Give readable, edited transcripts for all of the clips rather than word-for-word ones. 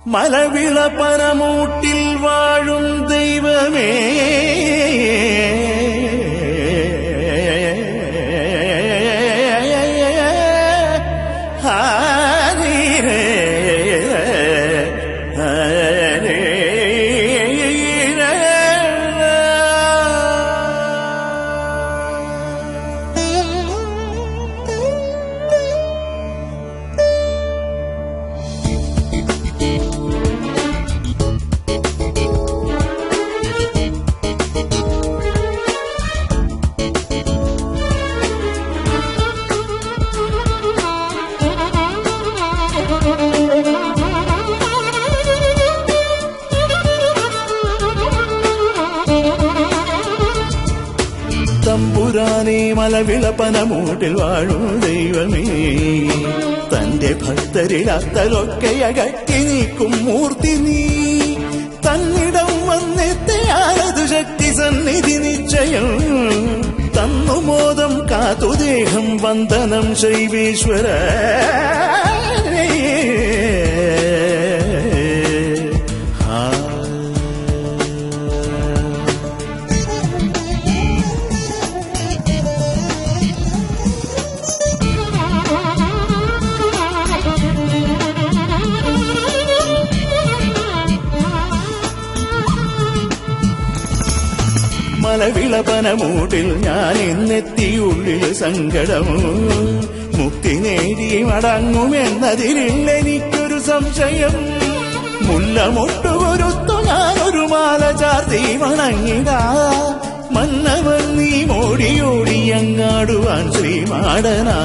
മലവിളപനമൂട്ടിൽ വാഴും ദൈവമേ, തമ്പുരാനേ മലവിളപനമൂട്ടിൽ വാഴും ദൈവമേ, തന്റെ ഭക്തരിൽ അത്തലൊക്കെ അകറ്റി നീക്കും മൂർത്തി നീ. തന്നിടം വന്നെത്തിയാലതു ശക്തി സന്നിധി നിശ്ചയം, തന്നു മോദം കാത്തുദേഹം വന്ദനം ശൈവേശ്വര. മലവിളപനമൂട്ടിൽ ഞാൻ ഇന്നെത്തിയുള്ളിൽ സങ്കടമോ, മുക്തി നേടി മടങ്ങുമെന്നതിലില്ല എനിക്കൊരു സംശയം. മുല്ലമൊട്ടുകൊരുത്തു ഞാനൊരു മാല ചാർത്തി വണങ്ങിടാ, മന്നവൻ നീ മോടിയോടി അങ്ങാടുവാൻ ശ്രീമാടനാ.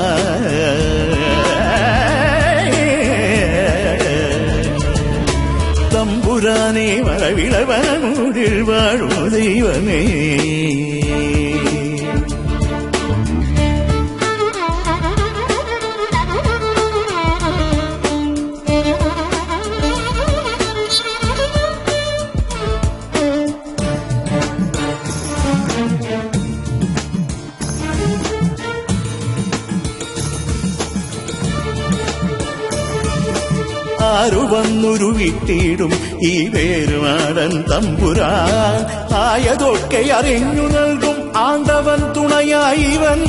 തമ്പുരാനേ മലവിളപനമൂട്ടിൽ വാഴും ദൈവമേ, ആരു വന്നൊരു വിട്ടിടും ഈ പേരുമാടൻ തമ്പുരാൻ, ആയതൊക്കെ അറിഞ്ഞു നൽകും ആണ്ടവൻ തുണയായിവൻ.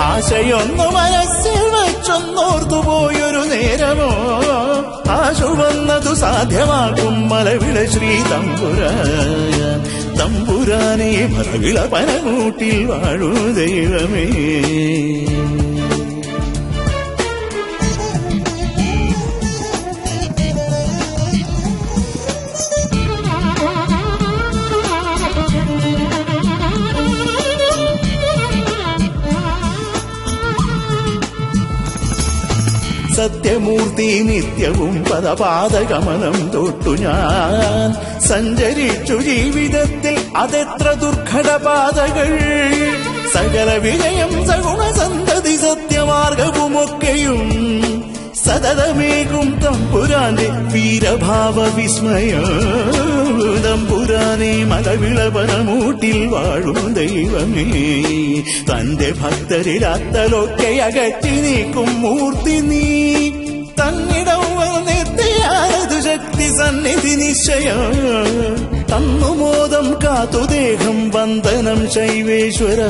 ആശയൊന്നു മനസ്സിൽ വച്ചൊന്നോർത്തുപോയൊരു നേരമോ, ആശു വന്നതു സാധ്യമാക്കും മലവിള ശ്രീ തമ്പുരാൻ. തമ്പുരാനേ മലവിളപനമൂട്ടിൽ വാഴും ദൈവമേ. സത്യമൂർത്തി നിത്യവും പദപാദഗമനം തൊട്ടു ഞാൻ സഞ്ചരിച്ചു ജീവിതത്തിൽ, അതെത്ര ദുർഘടപാതകൾ. സകല വിജയം സഗുണസന്തതി സത്യമാർഗവുമൊക്കെയും സതതമേകും തമ്പുരാന്റെ വീരഭാവ വിസ്മയം. തമ്പുരാനേ മലവിളപനമൂട്ടിൽ വാഴും ദൈവമേ, തന്റെ ഭക്തരിൽ അത്തലൊക്കെ അകറ്റി നീക്കും മൂർത്തി നീ. തന്നിടം വന്നെത്തിയാലതു ശക്തി സന്നിധി നിശ്ചയം, തന്നു മോദം കാത്തുദേഹം വന്ദനം ശൈവേശ്വര.